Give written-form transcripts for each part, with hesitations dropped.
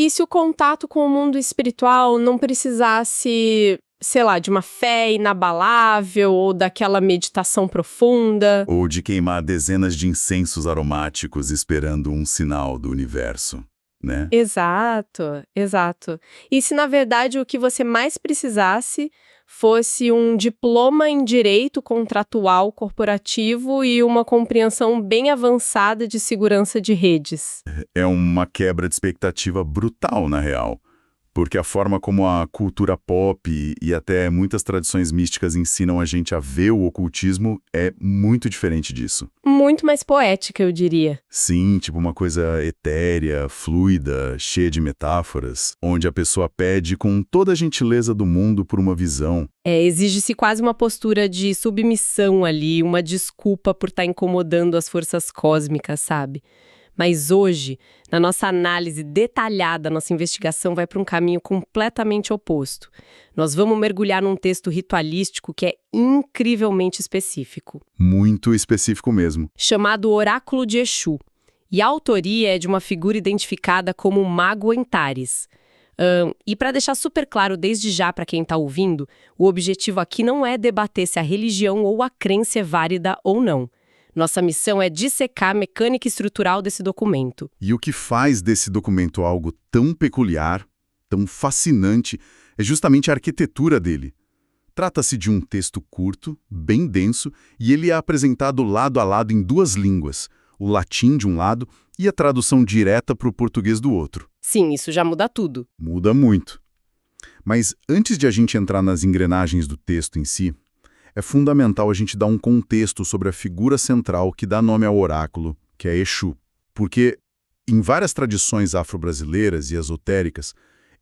E se o contato com o mundo espiritual não precisasse, sei lá, de uma fé inabalável ou daquela meditação profunda? Ou de queimar dezenas de incensos aromáticos esperando um sinal do universo, né? Exato, exato. E se na verdade o que você mais precisasse fosse um diploma em direito contratual corporativo e uma compreensão bem avançada de segurança de redes? É uma quebra de expectativa brutal, na real. Porque a forma como a cultura pop e até muitas tradições místicas ensinam a gente a ver o ocultismo é muito diferente disso. Muito mais poética, eu diria. Sim, tipo uma coisa etérea, fluida, cheia de metáforas, onde a pessoa pede com toda a gentileza do mundo por uma visão. Exige-se quase uma postura de submissão ali, uma desculpa por estar incomodando as forças cósmicas, sabe? Mas hoje, na nossa análise detalhada, nossa investigação vai para um caminho completamente oposto. Nós vamos mergulhar num texto ritualístico que é incrivelmente específico, Muito específico mesmo. chamado Oráculo de Exu. E a autoria é de uma figura identificada como Mago Antares. E para deixar super claro desde já para quem está ouvindo, o objetivo aqui não é debater se a religião ou a crença é válida ou não. Nossa missão é dissecar a mecânica estrutural desse documento. E o que faz desse documento algo tão peculiar, tão fascinante, é justamente a arquitetura dele. Trata-se de um texto curto, bem denso, e ele é apresentado lado a lado em duas línguas, o latim de um lado e a tradução direta para o português do outro. Sim, isso já muda tudo. Muda muito. Mas antes de a gente entrar nas engrenagens do texto em si, é fundamental a gente dar um contexto sobre a figura central que dá nome ao oráculo, que é Exu. Porque, em várias tradições afro-brasileiras e esotéricas,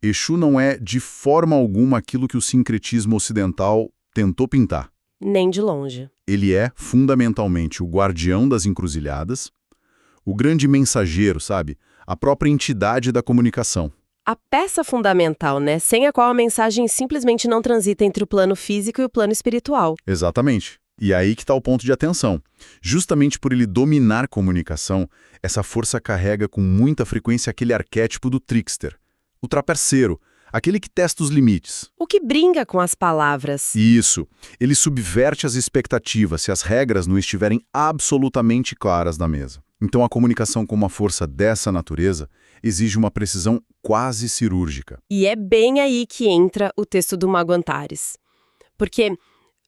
Exu não é de forma alguma aquilo que o sincretismo ocidental tentou pintar. Nem de longe. Ele é, fundamentalmente, o guardião das encruzilhadas, o grande mensageiro, sabe? A própria entidade da comunicação. A peça fundamental, né? Sem a qual a mensagem simplesmente não transita entre o plano físico e o plano espiritual. Exatamente. E aí que está o ponto de atenção. Justamente por ele dominar comunicação, essa força carrega com muita frequência aquele arquétipo do trickster, o trapaceiro, aquele que testa os limites. O que brinca com as palavras. Isso. Ele subverte as expectativas se as regras não estiverem absolutamente claras na mesa. Então a comunicação com uma força dessa natureza exige uma precisão quase cirúrgica. E é bem aí que entra o texto do Mago Antares. Porque,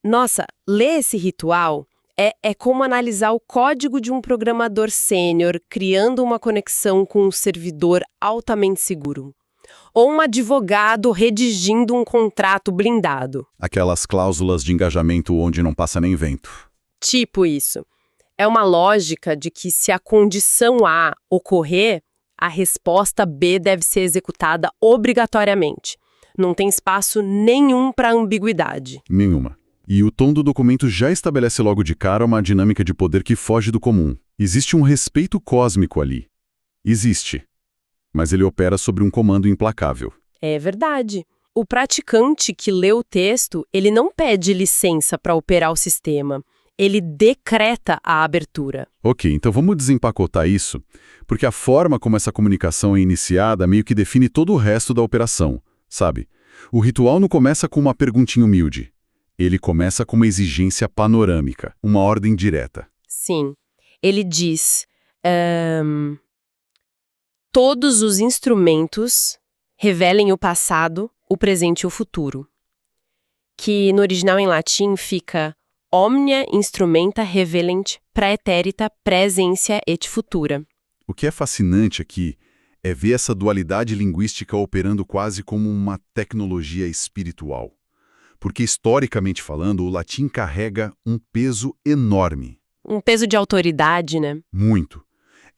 nossa, ler esse ritual é como analisar o código de um programador sênior criando uma conexão com um servidor altamente seguro. Ou um advogado redigindo um contrato blindado. Aquelas cláusulas de engajamento onde não passa nem vento. Tipo isso. É uma lógica de que se a condição A ocorrer, a resposta B deve ser executada obrigatoriamente. Não tem espaço nenhum para ambiguidade. Nenhuma. E o tom do documento já estabelece logo de cara uma dinâmica de poder que foge do comum. Existe um respeito cósmico ali. Existe. Mas ele opera sobre um comando implacável. É verdade. O praticante que lê o texto, ele não pede licença para operar o sistema. Ele decreta a abertura. Ok, então vamos desempacotar isso, porque a forma como essa comunicação é iniciada meio que define todo o resto da operação, sabe? O ritual não começa com uma perguntinha humilde. Ele começa com uma exigência panorâmica, uma ordem direta. Sim. Ele diz... todos os instrumentos revelem o passado, o presente e o futuro. Que no original em latim fica omnia instrumenta revelent praeterita praesentia et futura. O que é fascinante aqui é ver essa dualidade linguística operando quase como uma tecnologia espiritual. Porque, historicamente falando, o latim carrega um peso enorme. Um peso de autoridade, né? Muito.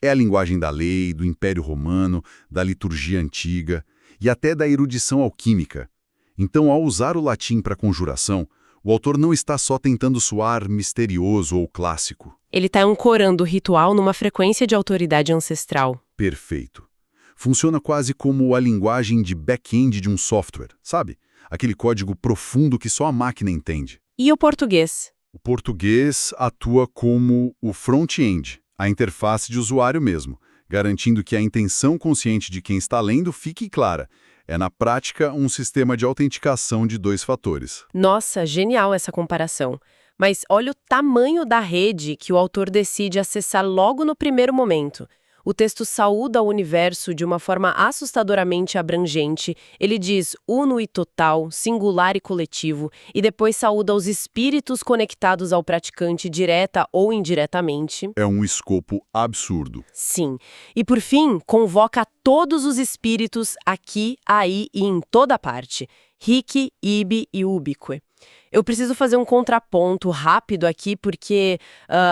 É a linguagem da lei, do Império Romano, da liturgia antiga e até da erudição alquímica. Então, ao usar o latim para conjuração, o autor não está só tentando soar misterioso ou clássico. Ele está ancorando o ritual numa frequência de autoridade ancestral. Perfeito. Funciona quase como a linguagem de back-end de um software, sabe? Aquele código profundo que só a máquina entende. E o português? O português atua como o front-end, a interface de usuário mesmo, garantindo que a intenção consciente de quem está lendo fique clara. É, na prática, um sistema de autenticação de 2 fatores. Nossa, genial essa comparação. Mas olha o tamanho da rede que o autor decide acessar logo no primeiro momento. O texto saúda o universo de uma forma assustadoramente abrangente. Ele diz uno e total, singular e coletivo, e depois saúda os espíritos conectados ao praticante direta ou indiretamente. É um escopo absurdo. Sim. E por fim, convoca todos os espíritos aqui, aí e em toda parte. Hic, ibi e ubique. Eu preciso fazer um contraponto rápido aqui, porque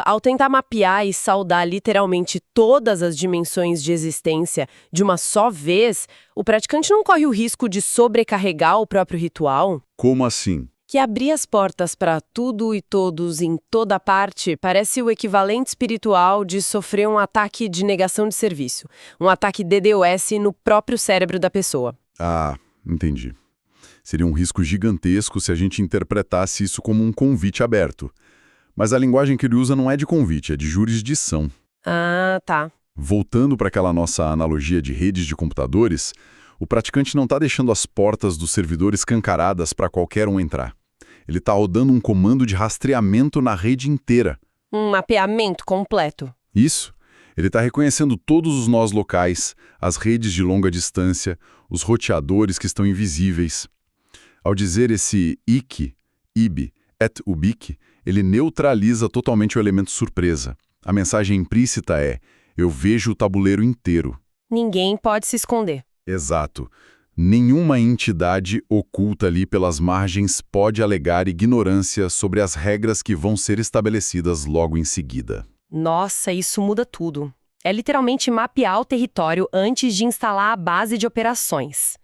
ao tentar mapear e saudar literalmente todas as dimensões de existência de uma só vez, o praticante não corre o risco de sobrecarregar o próprio ritual? Como assim? Que abrir as portas para tudo e todos em toda parte parece o equivalente espiritual de sofrer um ataque de negação de serviço, um ataque DDoS no próprio cérebro da pessoa. Ah, entendi. Seria um risco gigantesco se a gente interpretasse isso como um convite aberto. Mas a linguagem que ele usa não é de convite, é de jurisdição. Ah, tá. Voltando para aquela nossa analogia de redes de computadores, o praticante não está deixando as portas do servidor escancaradas para qualquer um entrar. Ele está rodando um comando de rastreamento na rede inteira. Um mapeamento completo. Isso. Ele está reconhecendo todos os nós locais, as redes de longa distância, os roteadores que estão invisíveis. Ao dizer esse ic, ibi, et ubique, ele neutraliza totalmente o elemento surpresa. A mensagem implícita é: eu vejo o tabuleiro inteiro. Ninguém pode se esconder. Exato. Nenhuma entidade oculta ali pelas margens pode alegar ignorância sobre as regras que vão ser estabelecidas logo em seguida. Nossa, isso muda tudo. É literalmente mapear o território antes de instalar a base de operações.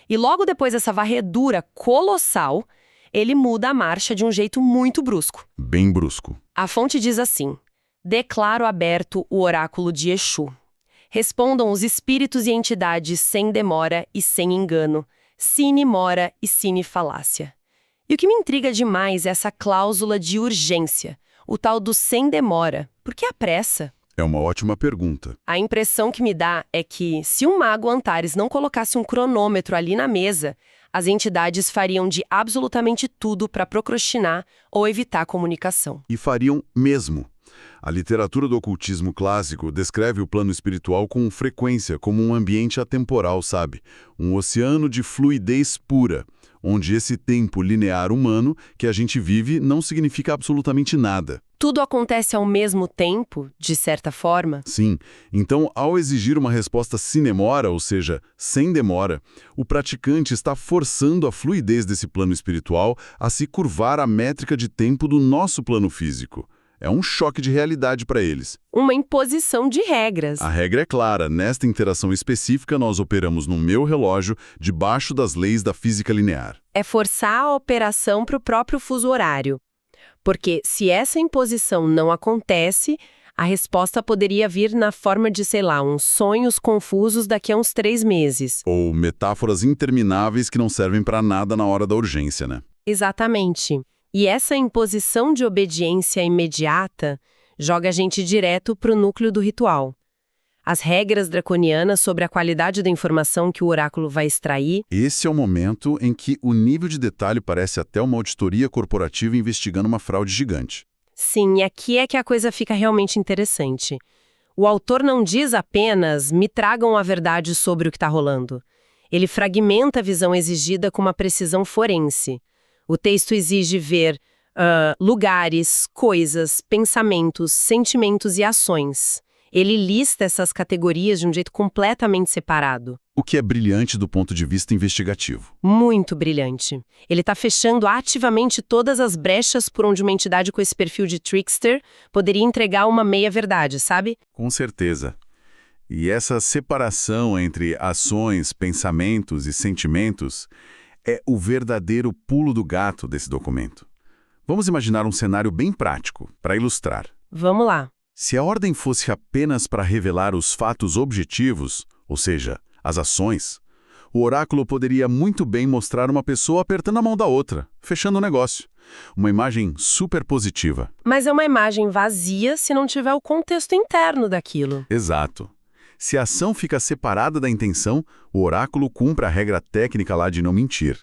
E logo depois dessa varredura colossal, ele muda a marcha de um jeito muito brusco. Bem brusco. A fonte diz assim: declaro aberto o oráculo de Exu. Respondam os espíritos e entidades sem demora e sem engano, sine mora e sine falácia. E o que me intriga demais é essa cláusula de urgência, o tal do sem demora. Por que a pressa? É uma ótima pergunta. A impressão que me dá é que, se um mago Antares não colocasse um cronômetro ali na mesa, as entidades fariam de absolutamente tudo para procrastinar ou evitar a comunicação. E fariam mesmo. A literatura do ocultismo clássico descreve o plano espiritual com frequência como um ambiente atemporal, sabe? Um oceano de fluidez pura, onde esse tempo linear humano que a gente vive não significa absolutamente nada. Tudo acontece ao mesmo tempo, de certa forma? Sim. Então, ao exigir uma resposta sine mora, ou seja, sem demora, o praticante está forçando a fluidez desse plano espiritual a se curvar à métrica de tempo do nosso plano físico. É um choque de realidade para eles. Uma imposição de regras. A regra é clara. Nesta interação específica, nós operamos no meu relógio, debaixo das leis da física linear. É forçar a operação para o próprio fuso horário. Porque se essa imposição não acontece, a resposta poderia vir na forma de, sei lá, uns sonhos confusos daqui a uns 3 meses. Ou metáforas intermináveis que não servem para nada na hora da urgência, né? Exatamente. E essa imposição de obediência imediata joga a gente direto para o núcleo do ritual. As regras draconianas sobre a qualidade da informação que o oráculo vai extrair. Esse é o momento em que o nível de detalhe parece até uma auditoria corporativa investigando uma fraude gigante. Sim, e aqui é que a coisa fica realmente interessante. O autor não diz apenas, me tragam a verdade sobre o que está rolando. Ele fragmenta a visão exigida com uma precisão forense. O texto exige ver lugares, coisas, pensamentos, sentimentos e ações. Ele lista essas categorias de um jeito completamente separado. O que é brilhante do ponto de vista investigativo. Muito brilhante. Ele está fechando ativamente todas as brechas por onde uma entidade com esse perfil de trickster poderia entregar uma meia-verdade, sabe? Com certeza. E essa separação entre ações, pensamentos e sentimentos é o verdadeiro pulo do gato desse documento. Vamos imaginar um cenário bem prático, para ilustrar. Vamos lá. Se a ordem fosse apenas para revelar os fatos objetivos, ou seja, as ações, o oráculo poderia muito bem mostrar uma pessoa apertando a mão da outra, fechando o negócio. Uma imagem super positiva. Mas é uma imagem vazia se não tiver o contexto interno daquilo. Exato. Se a ação fica separada da intenção, o oráculo cumpre a regra técnica lá de não mentir.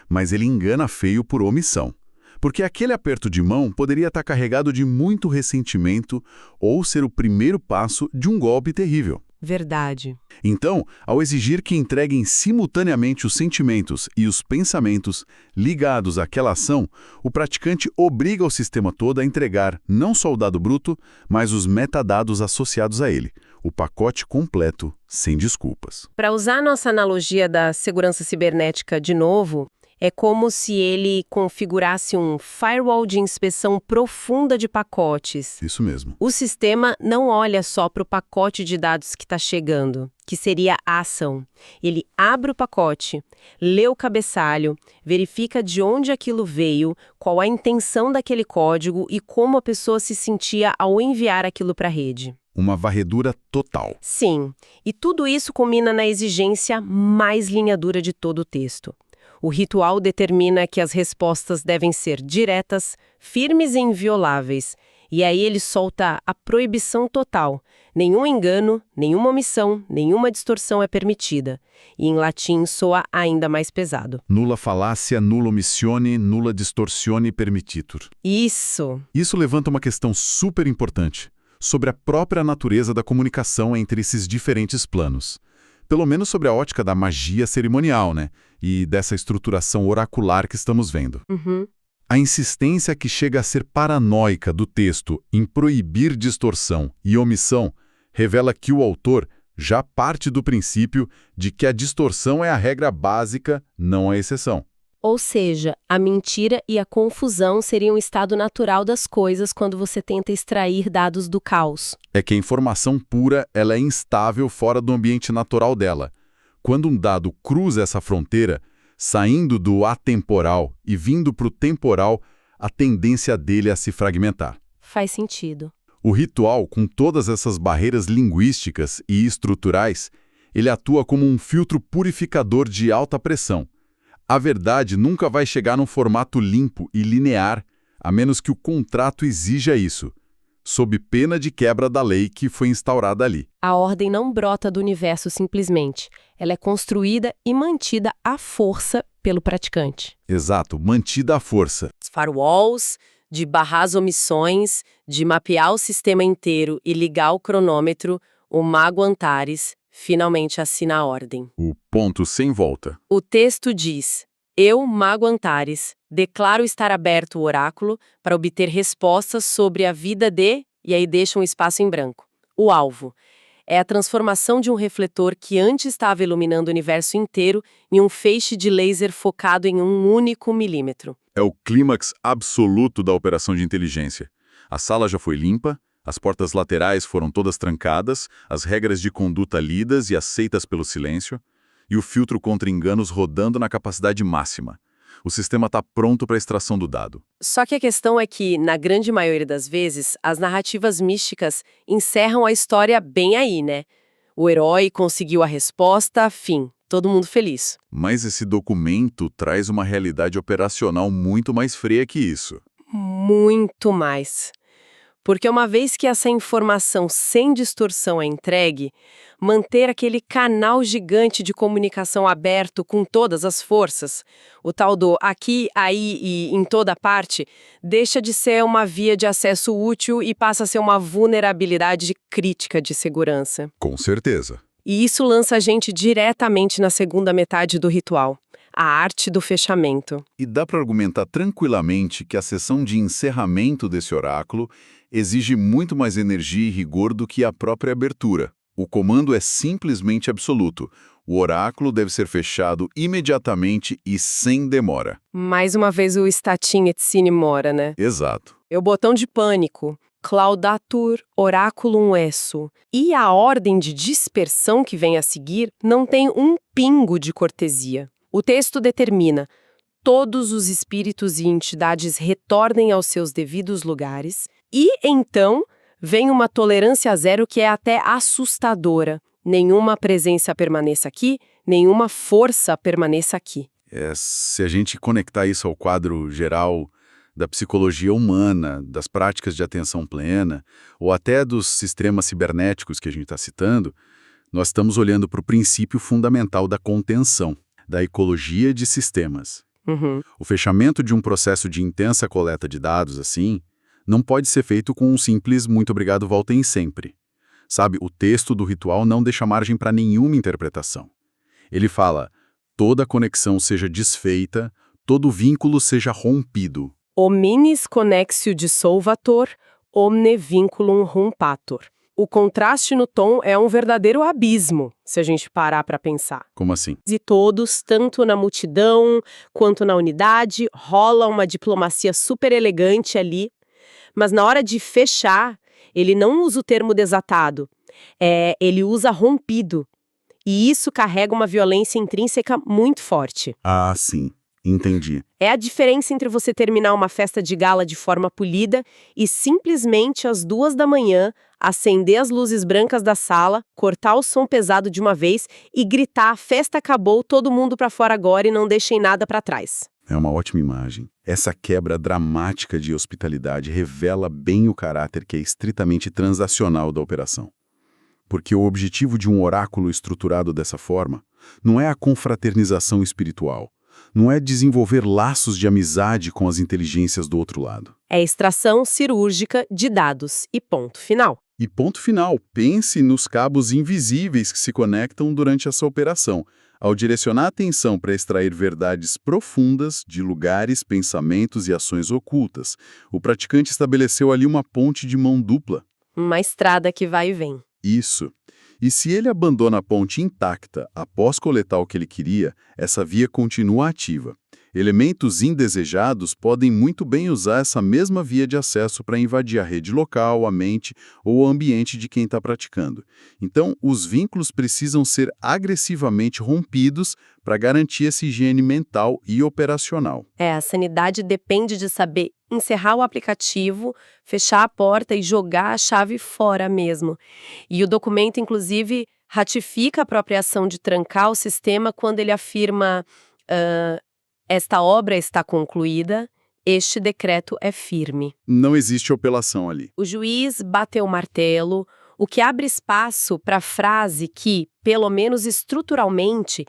Mas ele engana feio por omissão. Porque aquele aperto de mão poderia estar carregado de muito ressentimento ou ser o primeiro passo de um golpe terrível. Verdade. Então, ao exigir que entreguem simultaneamente os sentimentos e os pensamentos ligados àquela ação, o praticante obriga o sistema todo a entregar não só o dado bruto, mas os metadados associados a ele, o pacote completo, sem desculpas. Para usar a nossa analogia da segurança cibernética de novo, é como se ele configurasse um firewall de inspeção profunda de pacotes. Isso mesmo. O sistema não olha só para o pacote de dados que está chegando, que seria a ação. Ele abre o pacote, lê o cabeçalho, verifica de onde aquilo veio, qual a intenção daquele código e como a pessoa se sentia ao enviar aquilo para a rede. Uma varredura total. Sim, e tudo isso culmina na exigência mais linha dura de todo o texto. O ritual determina que as respostas devem ser diretas, firmes e invioláveis. E aí ele solta a proibição total. Nenhum engano, nenhuma omissão, nenhuma distorção é permitida. E em latim soa ainda mais pesado. Nulla fallacia, nulla omissione, nulla distorsione permittitur. Isso! Isso levanta uma questão super importante sobre a própria natureza da comunicação entre esses diferentes planos. Pelo menos sobre a ótica da magia cerimonial, né? E dessa estruturação oracular que estamos vendo. Uhum. A insistência que chega a ser paranoica do texto em proibir distorção e omissão revela que o autor já parte do princípio de que a distorção é a regra básica, não a exceção. Ou seja, a mentira e a confusão seriam um estado natural das coisas quando você tenta extrair dados do caos. É que a informação pura ela é instável fora do ambiente natural dela. Quando um dado cruza essa fronteira, saindo do atemporal e vindo para o temporal, a tendência dele é a se fragmentar. Faz sentido. O ritual, com todas essas barreiras linguísticas e estruturais, ele atua como um filtro purificador de alta pressão. A verdade nunca vai chegar num formato limpo e linear, a menos que o contrato exija isso, sob pena de quebra da lei que foi instaurada ali. A ordem não brota do universo simplesmente. Ela é construída e mantida à força pelo praticante. Exato, mantida à força. Firewalls, de barrar as omissões, de mapear o sistema inteiro e ligar o cronômetro, o mago Antares finalmente assina a ordem. O ponto sem volta. O texto diz: eu, mago Antares, declaro estar aberto o oráculo para obter respostas sobre a vida de... E aí deixa um espaço em branco. O alvo é a transformação de um refletor que antes estava iluminando o universo inteiro em um feixe de laser focado em um único milímetro. É o clímax absoluto da operação de inteligência. A sala já foi limpa, as portas laterais foram todas trancadas, as regras de conduta lidas e aceitas pelo silêncio, e o filtro contra enganos rodando na capacidade máxima. O sistema está pronto para a extração do dado. Só que a questão é que, na grande maioria das vezes, as narrativas místicas encerram a história bem aí, né? O herói conseguiu a resposta, fim. Todo mundo feliz. Mas esse documento traz uma realidade operacional muito mais fria que isso. Muito mais. Porque uma vez que essa informação sem distorção é entregue, manter aquele canal gigante de comunicação aberto com todas as forças, o tal do aqui, aí e em toda parte, deixa de ser uma via de acesso útil e passa a ser uma vulnerabilidade crítica de segurança. Com certeza. E isso lança a gente diretamente na segunda metade do ritual, a arte do fechamento. E dá para argumentar tranquilamente que a sessão de encerramento desse oráculo exige muito mais energia e rigor do que a própria abertura. O comando é simplesmente absoluto. O oráculo deve ser fechado imediatamente e sem demora. Mais uma vez o statim et sine mora, né? Exato. É o botão de pânico. Claudatur oraculum esso. E a ordem de dispersão que vem a seguir não tem um pingo de cortesia. O texto determina: todos os espíritos e entidades retornem aos seus devidos lugares, e então vem uma tolerância zero que é até assustadora. Nenhuma presença permaneça aqui, nenhuma força permaneça aqui. Se a gente conectar isso ao quadro geral da psicologia humana, das práticas de atenção plena, ou até dos sistemas cibernéticos que a gente está citando, Nós estamos olhando para o princípio fundamental da contenção, da ecologia de sistemas. Uhum. O fechamento de um processo de intensa coleta de dados, assim, não pode ser feito com um simples "muito obrigado, voltem sempre". Sabe, o texto do ritual não deixa margem para nenhuma interpretação. Ele fala, toda conexão seja desfeita, todo vínculo seja rompido. Hominis connexio dissolvator, omne vinculum rompator. O contraste no tom é um verdadeiro abismo, se a gente parar para pensar. Como assim? De todos, tanto na multidão quanto na unidade, rola uma diplomacia super elegante ali, mas na hora de fechar, ele não usa o termo desatado, ele usa rompido. E isso carrega uma violência intrínseca muito forte. Ah, sim. Entendi. É a diferença entre você terminar uma festa de gala de forma polida e simplesmente às 2 da manhã acender as luzes brancas da sala, cortar o som pesado de uma vez e gritar "a festa acabou, todo mundo pra fora agora e não deixem nada pra trás". É uma ótima imagem. Essa quebra dramática de hospitalidade revela bem o caráter que é estritamente transacional da operação. Porque o objetivo de um oráculo estruturado dessa forma não é a confraternização espiritual, não é desenvolver laços de amizade com as inteligências do outro lado. É extração cirúrgica de dados e ponto final. E ponto final, pense nos cabos invisíveis que se conectam durante essa operação, ao direcionar a atenção para extrair verdades profundas de lugares, pensamentos e ações ocultas. O praticante estabeleceu ali uma ponte de mão dupla. Uma estrada que vai e vem. Isso. E se ele abandona a ponte intacta após coletar o que ele queria, essa via continua ativa. Elementos indesejados podem muito bem usar essa mesma via de acesso para invadir a rede local, a mente ou o ambiente de quem está praticando. Então, os vínculos precisam ser agressivamente rompidos para garantir essa higiene mental e operacional. A sanidade depende de saber encerrar o aplicativo, fechar a porta e jogar a chave fora mesmo. E o documento, inclusive, ratifica a própria ação de trancar o sistema quando ele afirma esta obra está concluída, este decreto é firme. Não existe apelação ali. O juiz bateu o martelo, o que abre espaço para a frase que, pelo menos estruturalmente,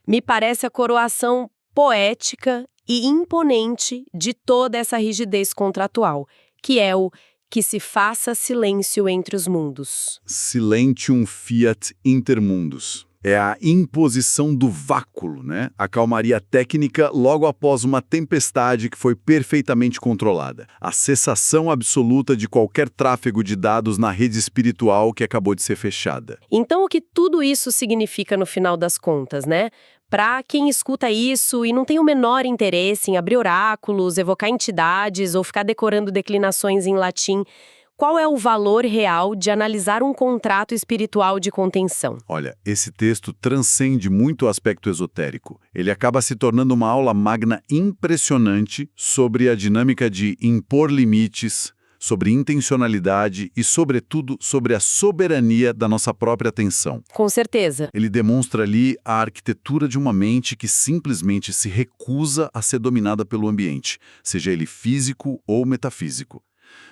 me parece a coroação poética e imponente de toda essa rigidez contratual, que é o "que se faça silêncio entre os mundos". Silentium fiat intermundus. É a imposição do vácuo, né? A calmaria técnica logo após uma tempestade que foi perfeitamente controlada. A cessação absoluta de qualquer tráfego de dados na rede espiritual que acabou de ser fechada. Então, o que tudo isso significa no final das contas, né? Para quem escuta isso e não tem o menor interesse em abrir oráculos, evocar entidades ou ficar decorando declinações em latim, qual é o valor real de analisar um contrato espiritual de contenção? Olha, esse texto transcende muito o aspecto esotérico. Ele acaba se tornando uma aula magna impressionante sobre a dinâmica de impor limites, sobre intencionalidade e, sobretudo, sobre a soberania da nossa própria atenção. Com certeza. Ele demonstra ali a arquitetura de uma mente que simplesmente se recusa a ser dominada pelo ambiente, seja ele físico ou metafísico.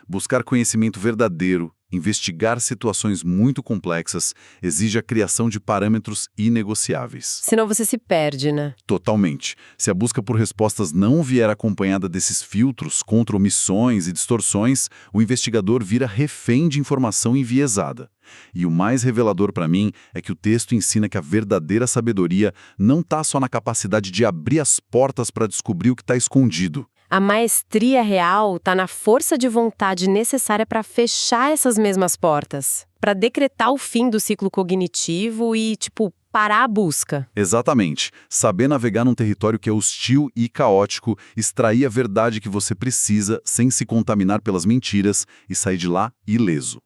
Buscar conhecimento verdadeiro, investigar situações muito complexas, exige a criação de parâmetros inegociáveis. Senão você se perde, né? Totalmente. Se a busca por respostas não vier acompanhada desses filtros contra omissões e distorções, o investigador vira refém de informação enviesada. E o mais revelador para mim é que o texto ensina que a verdadeira sabedoria não está só na capacidade de abrir as portas para descobrir o que está escondido. A maestria real está na força de vontade necessária para fechar essas mesmas portas, para decretar o fim do ciclo cognitivo e, parar a busca. Exatamente. Saber navegar num território que é hostil e caótico, extrair a verdade que você precisa sem se contaminar pelas mentiras e sair de lá ileso.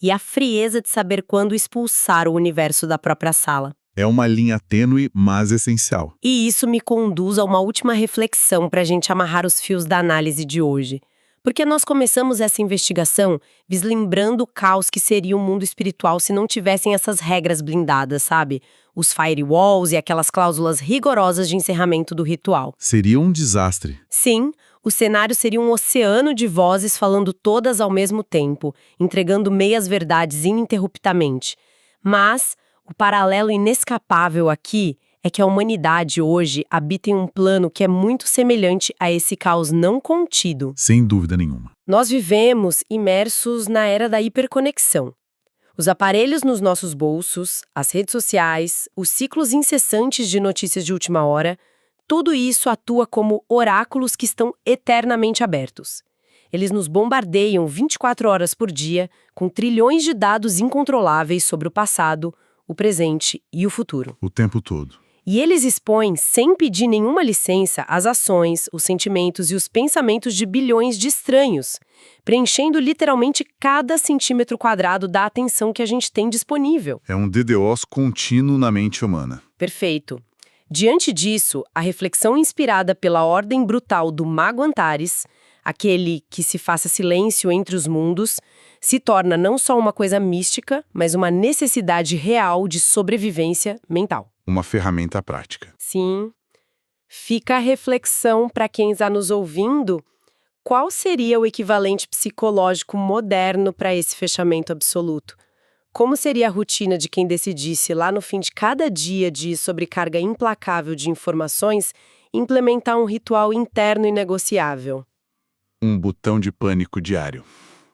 E a frieza de saber quando expulsar o universo da própria sala. É uma linha tênue, mas essencial. E isso me conduz a uma última reflexão para a gente amarrar os fios da análise de hoje. Porque nós começamos essa investigação vislembrando o caos que seria o mundo espiritual se não tivessem essas regras blindadas, sabe? Os firewalls e aquelas cláusulas rigorosas de encerramento do ritual. Seria um desastre. Sim, o cenário seria um oceano de vozes falando todas ao mesmo tempo, entregando meias verdades ininterruptamente. Mas o paralelo inescapável aqui é que a humanidade hoje habita em um plano que é muito semelhante a esse caos não contido. Sem dúvida nenhuma. Nós vivemos imersos na era da hiperconexão. Os aparelhos nos nossos bolsos, as redes sociais, os ciclos incessantes de notícias de última hora, tudo isso atua como oráculos que estão eternamente abertos. Eles nos bombardeiam 24 horas por dia, com trilhões de dados incontroláveis sobre o passado, o presente e o futuro. O tempo todo. E eles expõem, sem pedir nenhuma licença, as ações, os sentimentos e os pensamentos de bilhões de estranhos, preenchendo literalmente cada centímetro quadrado da atenção que a gente tem disponível. É um DDoS contínuo na mente humana. Perfeito. Diante disso, a reflexão inspirada pela ordem brutal do Mago Antares, aquele que se faça silêncio entre os mundos, se torna não só uma coisa mística, mas uma necessidade real de sobrevivência mental. Uma ferramenta prática. Sim. Fica a reflexão para quem está nos ouvindo, qual seria o equivalente psicológico moderno para esse fechamento absoluto? Como seria a rotina de quem decidisse, lá no fim de cada dia de sobrecarga implacável de informações, implementar um ritual interno inegociável? Um botão de pânico diário.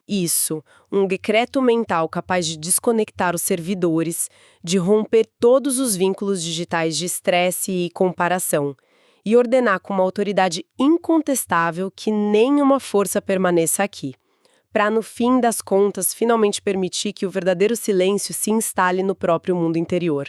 Isso, um decreto mental capaz de desconectar os servidores, de romper todos os vínculos digitais de estresse e comparação, e ordenar com uma autoridade incontestável que nenhuma força permaneça aqui, para, no fim das contas, finalmente permitir que o verdadeiro silêncio se instale no próprio mundo interior.